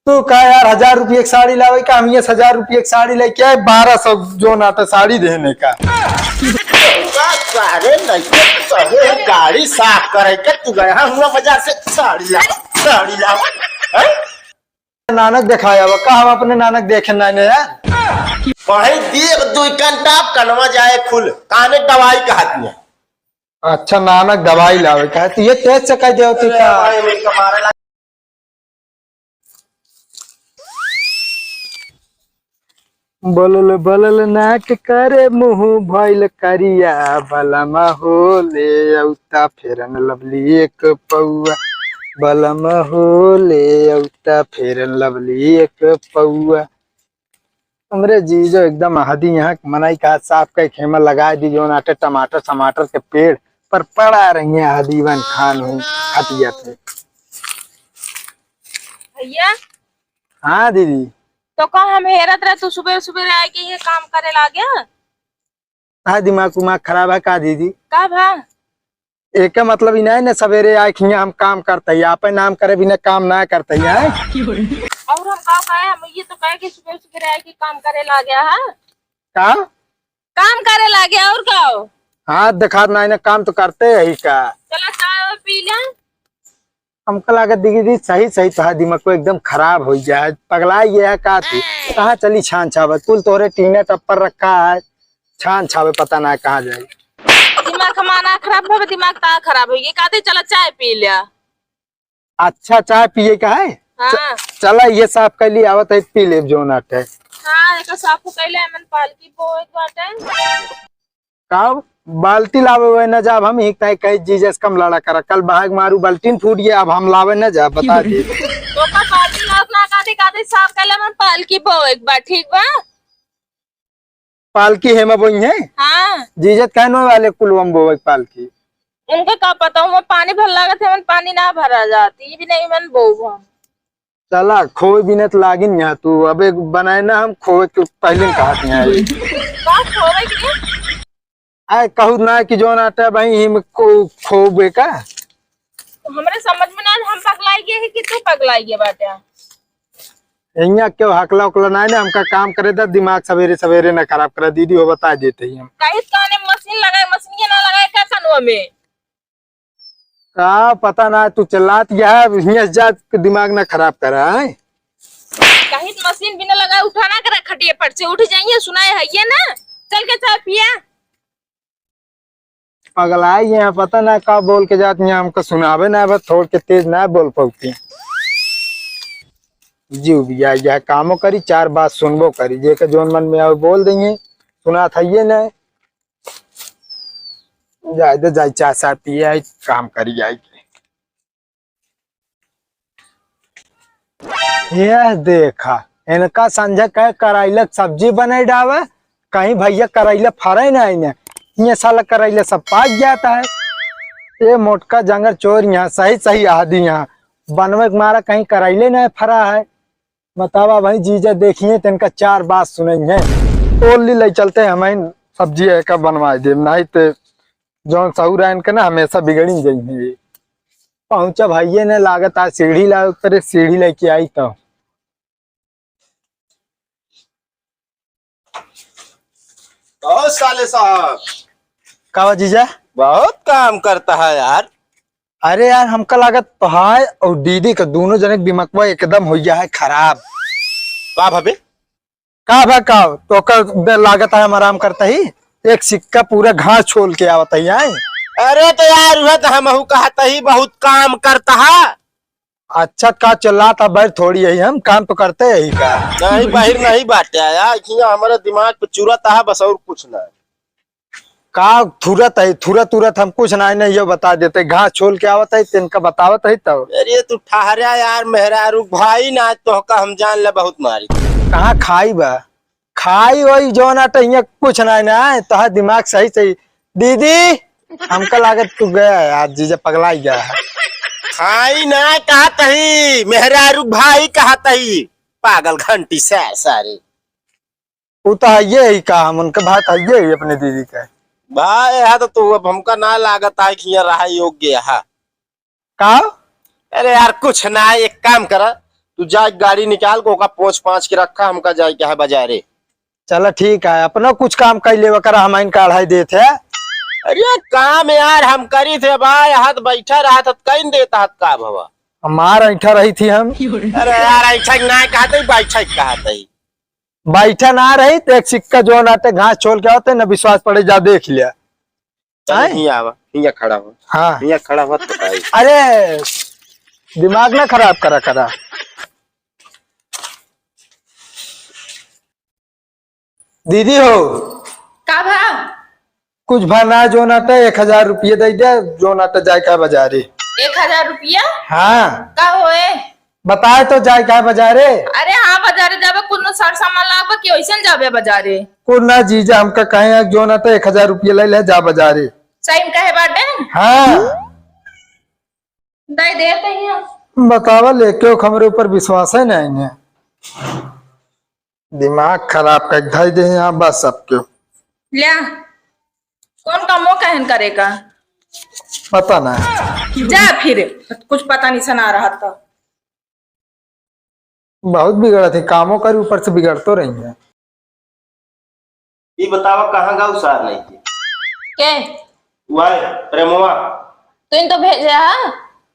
तू का यार 1000 रुपये की साड़ी लावे का, हम ये 1000 रुपये की साड़ी लेके आए, 1200 जो नाटा साड़ी देने का। अरे नहीं अरे गाड़ी साफ करे के तू गया हुआ बाजार से साड़ी ला नानक दिखाया हुआ का, हम अपने नानक देखे ना यार। वही देख 2 घंटा कनवा जाए खुल काने दवाई कहती है। अच्छा नानक दवाई लावे का, तो ये तेज से कह देती का। बोलल बोलल नाक करे मुंह भइल करिया, बलमा हो ले औता फेरन लवली एक पौआ, बलमा हो ले औता फेरन लवली एक पौआ। हमरे जीजो एकदम हदी यहाँ मनाई का साफ का खेमा लगा दी, जो नाटे टमाटर टमाटर के पेड़ पर पड़ा रही है हदीवन खान हुई हटिया पे। भैया हाँ दीदी। तो कहा हम हेरत रहे, तू सुबह सुबह आए के ये काम करे ला गया। हाँ दिमाग उमाग खराब है का दीदी? का भा एक मतलब इन्हें न सवेरे आए खिया हम काम करते हैं, आप नाम करे बिना काम ना करते हैं। और हम का कहे, हम ये तो कहे कि सुबह सुबह आए के काम करे ला गया है। का काम करे ला गया और का हो? हाँ दिखा ना काम तो करते है का। चला चाय पी ले। हमको लागत दीदी सही सही तो दिमाग को एकदम खराब हो जाए, पगला ये है का थी कहाँ चली छान छावे, कुल तोरे टीने टप्पर रखा है, छान छावे पता ना कहाँ जाए। दिमाग हमारा खराब हो, दिमाग ता खराब हो गई काते। चला चाय पी लिया। अच्छा चाय पिए का है? हाँ चला ये साफ कर ली आवत है, पी ले जो नाट है। हाँ एक साफ कैले मन पालकी बो एक बाटे का बाल्टी लावे हुए न जा, हम ही कहीं जीजस कम लड़ा करा, कल भाग मारू बाल्टीन फूट गया, अब हम लावे न जा बता दे। तो का पालकी लात ना काते काते साफ कैले मन पालकी बो एक बार, ठीक बा? पालकी है मैं बोई है। हाँ जीजत कहने वाले कुलवम बोवे पालकी। उनका का पता हूँ, पानी भर लगा थे मन पानी ना भरा जाती भी नहीं मन बो। चला खोए बिना तो लागिन यहाँ तू, अब एक बनाए ना हम खोए के पहले कहा आए कहू ना कि जो नाटा भाई हिम को खोबे का। हमरे समझ में ना, हम पगलाई गए कि तू पगलाई गए बाटे। यहाँ क्यों हकला उकला ना है, हमका काम करे था दिमाग सवेरे सवेरे ना खराब करे दीदी, वो बता देते ही हम। कहीं काने मशीन लगाए, मशीन ना लगाए क्या कनुआ में का पता ना तू चलात यह जात दिमाग ना खराब करा है। कहीं मशीन बिना लगाए उठाना करे, खटिए पर से उठ जाइए, सुनाए है ये ना। चल के चाय पिया। पगलाई यहाँ पता ना का बोल के जाती है, हमको सुनावे ना, बस थोड़ के तेज ना बोल पाती जीव भी यह कामों करी, 4 बात सुनबो करी, जे का जोन मन में आओ बोल देंगे, सुना था ये न जाए तो जाए चाय साथ पिए काम करी जाएगी। यह देखा इनका संजय कह करैलक सब्जी बने डावे, कहीं भैया करैले फरे ना ये साला करैले सब पाक जाता है। ये मोटका जंगल चोर यहाँ सही सही आदि यहाँ बनवे के मारा कहीं करैले ना फरा है। बतावा भाई जीजा देखिए तो इनका 4 बात सुनेंगे, ओनली ले चलते हमें सब्जी का बनवा दे, नहीं तो जो सहूरा इनका ना हमेशा बिगड़ी जाएंगे। पहुंचा भाई ने लागत आज सीढ़ी ला उतरे, सीढ़ी लेके आई तो साले साहब का जीजा बहुत काम करता है यार। अरे यार हमका लागत भाई और दीदी का दोनों जने दिमागवा एकदम हो गया है खराब। का भाभी का भा का तो का लागत है हम आराम करता ही, एक सिक्का पूरा घास छोल के आवता ही आए। अरे तो यार वह तो हम कहता ही बहुत काम करता है। अच्छा का चला था बैर थोड़ी है, हम काम तो करते ही का नहीं बाहर नहीं बाटे यार, हमारा दिमाग पे चुरत है बस और कुछ नहीं। का थुरत है थुरत तुरत हम कुछ नहीं ये बता देते, घास छोल के आवत है तिनका बतावत है तब। अरे तू ठहरा यार मेहरा रुक भाई ना तो का हम जान ले बहुत मारी। कहाँ खाई बा खाई वही जो ना कुछ नहीं ना तो दिमाग सही सही। दीदी हमका लागत तू गया यार, जीजा पगला गया है। खाई ना कहता ही मेहरा रुक भाई कहता ही, पागल घंटी से सारे वो तो है ये ही का हम उनका बात है ये ही अपने दीदी का भाई है तो तू अब हमका ना लागत है कि रहा योग्य है का। अरे यार कुछ ना एक काम कर, तू तू जा गाड़ी निकाल को ओका पोछ पाँच के रखा, हमका जाए क्या है बाजारे। चलो ठीक है, अपना कुछ काम कर ले कर हम काढ़ाई देते है। अरे काम यार हम करी थे भाई, हाथ बैठा रहा था कहीं देता हाथ का भवा। हमार ऐठा रही थी हम। अरे यार ऐसा ना कहते बैठा कहते बैठा ना रही तो एक सिक्का जो आते घास छोल के आते न, विश्वास पड़े जा देख लिया। हिया खड़ा हो, हाँ हिया खड़ा हो तो भाई। अरे दिमाग ना खराब करा। दीदी हो का भा कुछ भाना जो नाता 1000 रुपये दे दे, जो नाता जाए का बाजारे। 1000 रुपया हाँ का होए? बताए तो जाए का बाजारे। अरे हाँ बाजारे जाबे कुछ सर सामान लाबे कि वैसे जाबे बाजारे। को ना जीजा हमका कहे जो नाता 1000 रुपये ले ले जा बाजारे। सही कहे बाटे। हाँ दे देते हैं। बतावा लेके हमारे ऊपर विश्वास है ना इन्हें। दिमाग खराब कर ढाई दे यहाँ बस सबके। लिया कौन कामों कहन करेगा पता ना जा फिर कुछ पता नहीं सुना रहा था। बहुत बिगड़ा थे कामों कर ऊपर से बिगड़ तो रही है। ये बतावा कहाँ गाँव सार नहीं थी के वाई प्रेमवा तुम तो भेजे हाँ?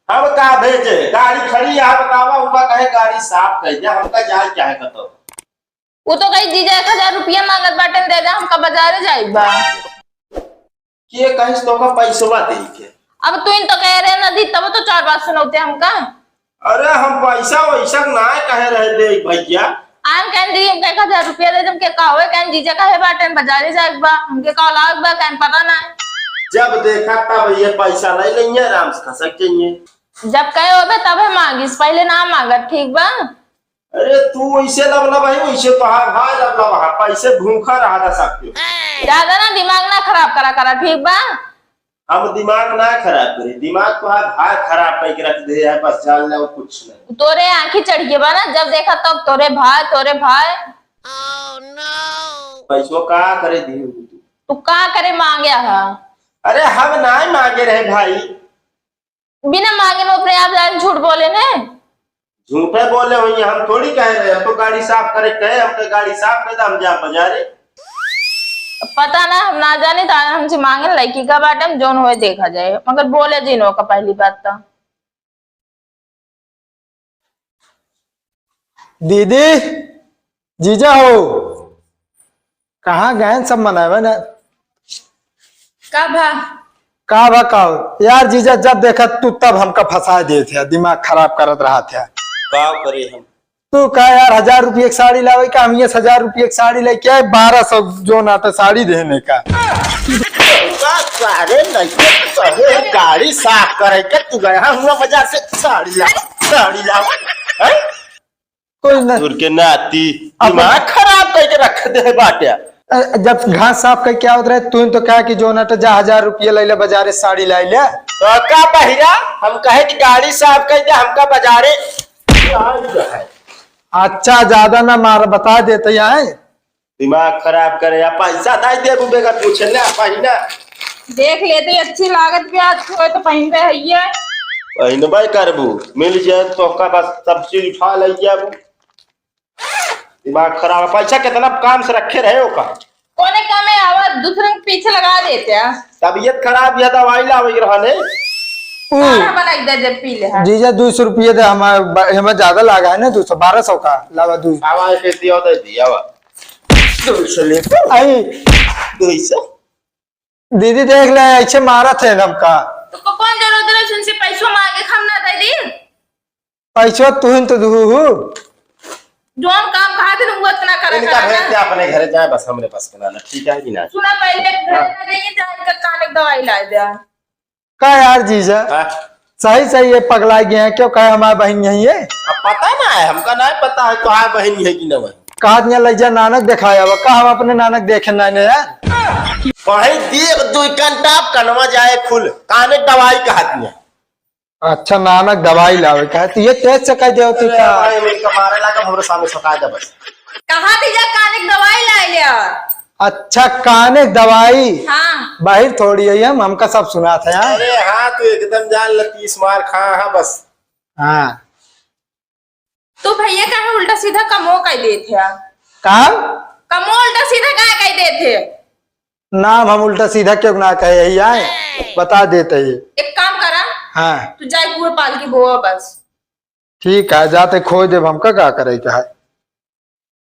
हम का भेजे गाड़ी खड़ी है बतावा उनका कहे गाड़ी साफ कर दे, हमका जाए क्या है कतो। वो तो कही जीजा 1000 रुपया मांगत बाटे दे दे, हमका बाजारे जाइबा। के कहिस तो का पैसवा दे के। अब तुम तो कह रहे ना दी तब तो 4 बात सुनौते हमका। अरे हम पैसा वैसा ना कहे रहे दे भैया। आम कह दी हमके 1000 रुपया दे तुमके का होए कह जीजा कहे बाटे बाजारे जाइबा, हमके का लाग बा कह पता ना। जब देखा तब ये पैसा ले लेंगे आराम से खसक चाहिए। जब कहे होबे तब है मांगिस, पहले ना मांगत ठीक बा। अरे तू वैसे लबला भाई वैसे तो हां लबला वहां पैसे भूखा रहा था सबके। ज्यादा ना दिमाग ना खराब करा ठीक बा। हम दिमाग ना खराब करे, दिमाग तो हाथ खराब करके रख दे है, बस जान ले कुछ नहीं। तोरे आंखें चढ़ गई बा ना, जब देखा तब तोरे भाई। पैसों का करे दी तू का करे मांगे हा? अरे हम ना मांगे रहे भाई, बिना मांगे नो अपने आप जान झूठ बोले ने। झूठे बोले हुई हम थोड़ी कह रहे हैं। तो गाड़ी साफ करे कहे हम तो गाड़ी साफ कर हम जा बाजारे। पता ना हम ना जाने तो हमसे मांगे लड़की का बाटे हम जोन होए देखा जाए, मगर बोले जिनो का पहली बात तो। दीदी जीजा हो कहाँ गए सब मनावे ना का भा यार जीजा जब देखा तू तब हमका फंसा दे थे, दिमाग खराब करत रहा था। का करे हम तू कह यार 1000 रुपये की साड़ी लावे का, हम ये 1000 रुपये की साड़ी ले क्या 1200 जो नाता साड़ी देने का। अरे नहीं गाड़ी साफ करे के तू गया हुआ बाजार से साड़ी ला कोई ना के नाती दिमाग खराब करके रख दे बाटे। जब घास साफ कर क्या होता है तू तो कहा कि जो नाटा जा 1000 रुपये ले ले बाजारे साड़ी लाई ले। तो का बहिरा हम कहे कि गाड़ी साफ कर दे हमका बाजारे। अच्छा ज्यादा ना मार बता देते यहाँ दिमाग खराब करे या पैसा दे दे बुबेगा पूछे ना पहिना देख लेते अच्छी लागत पे आज कोई तो पहन पे है ये पहिन भाई करबू मिल जाए तो का बस सब्सिडी उठा ले जाबू। दिमाग खराब पैसा कितना काम से रखे रहे हो का कोने काम में आवाज दूसरे के पीछे लगा देते हैं। तबीयत खराब या दवाई लावे रहने बनाई दे जब पी ले। जीजा 200 रुपये दे हमें ज्यादा लगा है ना 200 1200 का लावा 200 आवाज के दियो दे दिया वा 200 ले आई 200 दीदी देख ले ऐसे मारा थे हमका। तो कौन जरूरत है उनसे पैसों मांगे हम ना दे दी पैसा तू तो दू जो हम काम कहा थे वो इतना करा इनका भेज दे अपने घर जाए बस हमरे पास बनाना ठीक है कि ना। सुना पहले घर ना जाइए जान का कान की दवाई ला दे का यार जीजा सही ये पगला गए हैं क्यों कहे हमारी बहन यही है। अब पता ना है हमका नहीं पता है तो हाँ बहन है कि ना वही कहा लज्जा नानक दिखाया हुआ का हम अपने नानक देखे ना यार वही देख 2 घंटा कनवा जाए खुल काने दवाई कहती है। अच्छा नानक दवाई लावे कहे तो ये तेज से कह दे तू का मारे लगा हमरे सामने सका दे बस कहा थी जा कान की दवाई ला ले। अच्छा काने दवाई हाँ बाहर थोड़ी है हमका सब सुना था यार। अरे हाँ तू एकदम जान ल 30 मार खा हाँ बस हाँ तो भैया कहा उल्टा सीधा कमो कह देते हैं। कहा कमो उल्टा सीधा कह देते। नाम हम उल्टा सीधा क्यों ना कहे, यही आए बता देते ही। एक काम करा, हाँ तू जाए कुएं पाल की बोआ बस। ठीक है, जाते खोज देव, हमका क्या करे है।